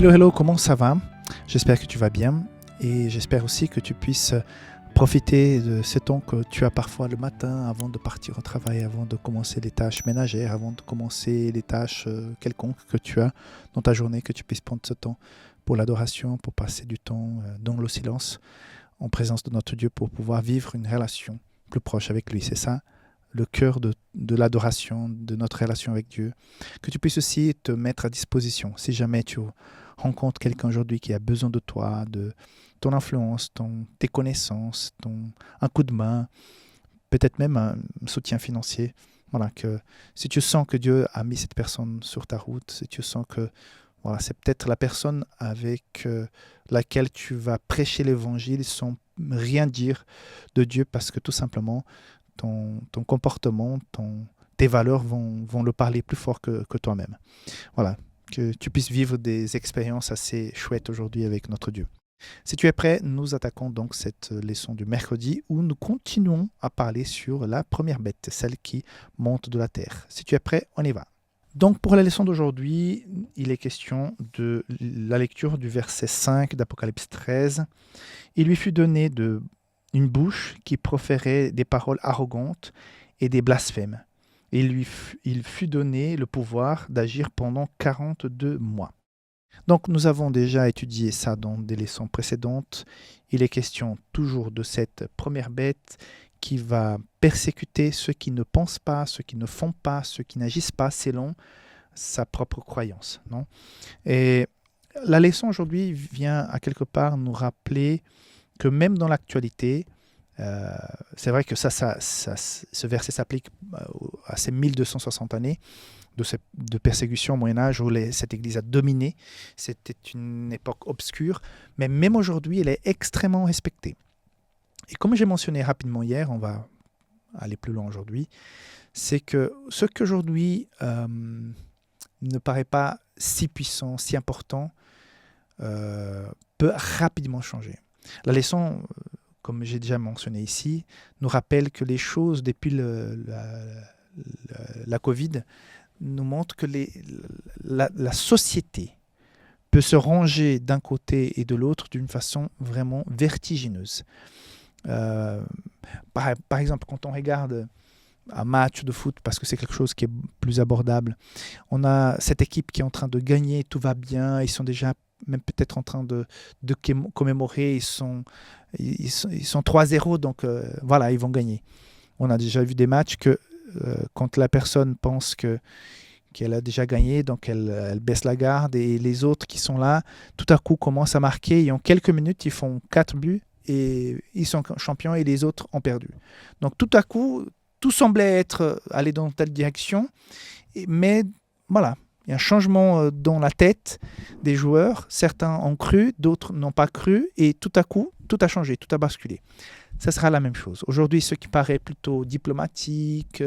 Hello, comment ça va? J'espère que tu vas bien et j'espère aussi que tu puisses profiter de ce temps que tu as parfois le matin avant de partir au travail, avant de commencer les tâches ménagères, avant de commencer les tâches quelconques que tu as dans ta journée, que tu puisses prendre ce temps pour l'adoration, pour passer du temps dans le silence, en présence de notre Dieu, pour pouvoir vivre une relation plus proche avec lui. C'est ça le cœur de l'adoration, de notre relation avec Dieu. Que tu puisses aussi te mettre à disposition si jamais tu rencontres quelqu'un aujourd'hui qui a besoin de toi, de ton influence, tes connaissances, un coup de main, peut-être même un soutien financier. Voilà, que si tu sens que Dieu a mis cette personne sur ta route, si tu sens que voilà, c'est peut-être la personne avec laquelle tu vas prêcher l'évangile sans rien dire de Dieu, parce que tout simplement, ton comportement, tes valeurs vont le parler plus fort que toi-même. Voilà, que tu puisses vivre des expériences assez chouettes aujourd'hui avec notre Dieu. Si tu es prêt, nous attaquons donc cette leçon du mercredi où nous continuons à parler sur la première bête, celle qui monte de la terre. Si tu es prêt, on y va. Donc pour la leçon d'aujourd'hui, il est question de la lecture du verset 5 d'Apocalypse 13. Il lui fut donné une bouche qui proférait des paroles arrogantes et des blasphèmes. Et il fut donné le pouvoir d'agir pendant 42 mois. Donc nous avons déjà étudié ça dans des leçons précédentes. Il est question toujours de cette première bête qui va persécuter ceux qui ne pensent pas, ceux qui ne font pas, ceux qui n'agissent pas selon sa propre croyance. Non? Et la leçon aujourd'hui vient à quelque part nous rappeler que même dans l'actualité, c'est vrai que ce verset s'applique à ces 1260 années de persécution au Moyen-Âge où cette Église a dominé. C'était une époque obscure, mais même aujourd'hui, elle est extrêmement respectée. Et comme j'ai mentionné rapidement hier, on va aller plus loin aujourd'hui, c'est que ce qu'aujourd'hui ne paraît pas si puissant, si important, peut rapidement changer. La leçon, comme j'ai déjà mentionné ici, nous rappelle que les choses depuis la Covid nous montrent que la société peut se ranger d'un côté et de l'autre d'une façon vraiment vertigineuse. Par exemple, quand on regarde un match de foot, parce que c'est quelque chose qui est plus abordable, on a cette équipe qui est en train de gagner, tout va bien, ils sont déjà même peut-être en train de commémorer, ils sont 3-0, donc voilà, ils vont gagner. On a déjà vu des matchs que quand la personne pense qu'elle a déjà gagné, donc elle baisse la garde, et les autres qui sont là, tout à coup commencent à marquer, et en quelques minutes, ils font 4 buts, et ils sont champions, et les autres ont perdu. Donc tout à coup, tout semblait aller dans telle direction, mais voilà, il y a un changement dans la tête des joueurs. Certains ont cru, d'autres n'ont pas cru, et tout à coup, tout a changé, tout a basculé. Ça sera la même chose. Aujourd'hui, ce qui paraît plutôt diplomatique,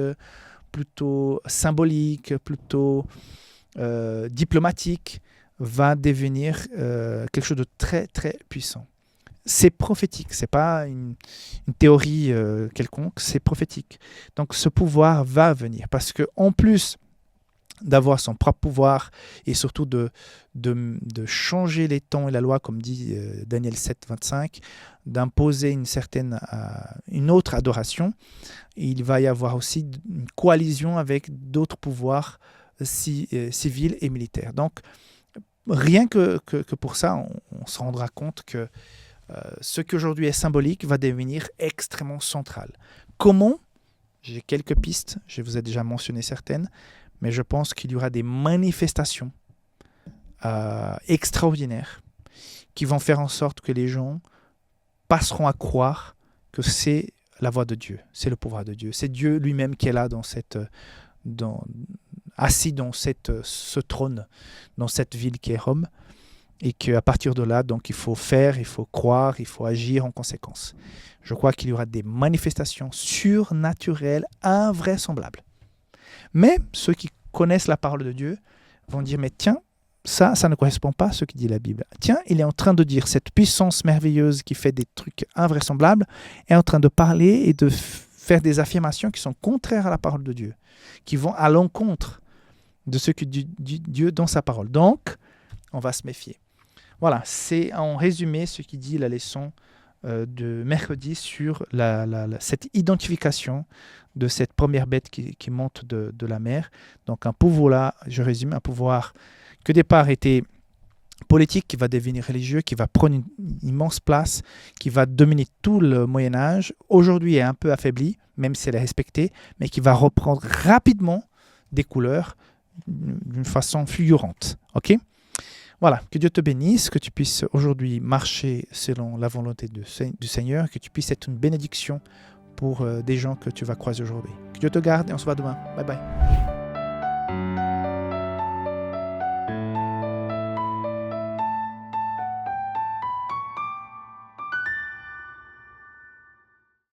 plutôt symbolique, plutôt diplomatique, va devenir quelque chose de très, très puissant. C'est prophétique, ce n'est pas une théorie quelconque, c'est prophétique. Donc ce pouvoir va venir, parce qu'en plus d'avoir son propre pouvoir et surtout de changer les temps et la loi, comme dit Daniel 7, 25, d'imposer une autre adoration, il va y avoir aussi une coalition avec d'autres pouvoirs civils et militaires. Donc rien que pour ça, on se rendra compte que ce qui aujourd'hui est symbolique va devenir extrêmement central. Comment? J'ai quelques pistes, je vous ai déjà mentionné certaines, mais je pense qu'il y aura des manifestations extraordinaires qui vont faire en sorte que les gens passeront à croire que c'est la voix de Dieu, c'est le pouvoir de Dieu, c'est Dieu lui-même qui est là assis dans ce trône, dans cette ville qui est Rome, et qu'à partir de là, donc, il faut faire, il faut croire, il faut agir en conséquence. Je crois qu'il y aura des manifestations surnaturelles, invraisemblables. Mais ceux qui connaissent la parole de Dieu vont dire, mais tiens, ça ne correspond pas à ce que dit la Bible. Tiens, il est en train de dire, cette puissance merveilleuse qui fait des trucs invraisemblables est en train de parler et de faire des affirmations qui sont contraires à la parole de Dieu, qui vont à l'encontre de ce que dit Dieu dans sa parole. Donc, on va se méfier. Voilà, c'est en résumé ce qui dit la leçon de mercredi sur cette identification de cette première bête qui monte de la mer. Donc un pouvoir là, je résume, un pouvoir qui au départ était politique, qui va devenir religieux, qui va prendre une immense place, qui va dominer tout le Moyen-Âge. Aujourd'hui est un peu affaibli, même si elle est respectée, mais qui va reprendre rapidement des couleurs d'une façon fulgurante. Ok ? Voilà, que Dieu te bénisse, que tu puisses aujourd'hui marcher selon la volonté du Seigneur, que tu puisses être une bénédiction pour des gens que tu vas croiser aujourd'hui. Que Dieu te garde et on se voit demain. Bye bye.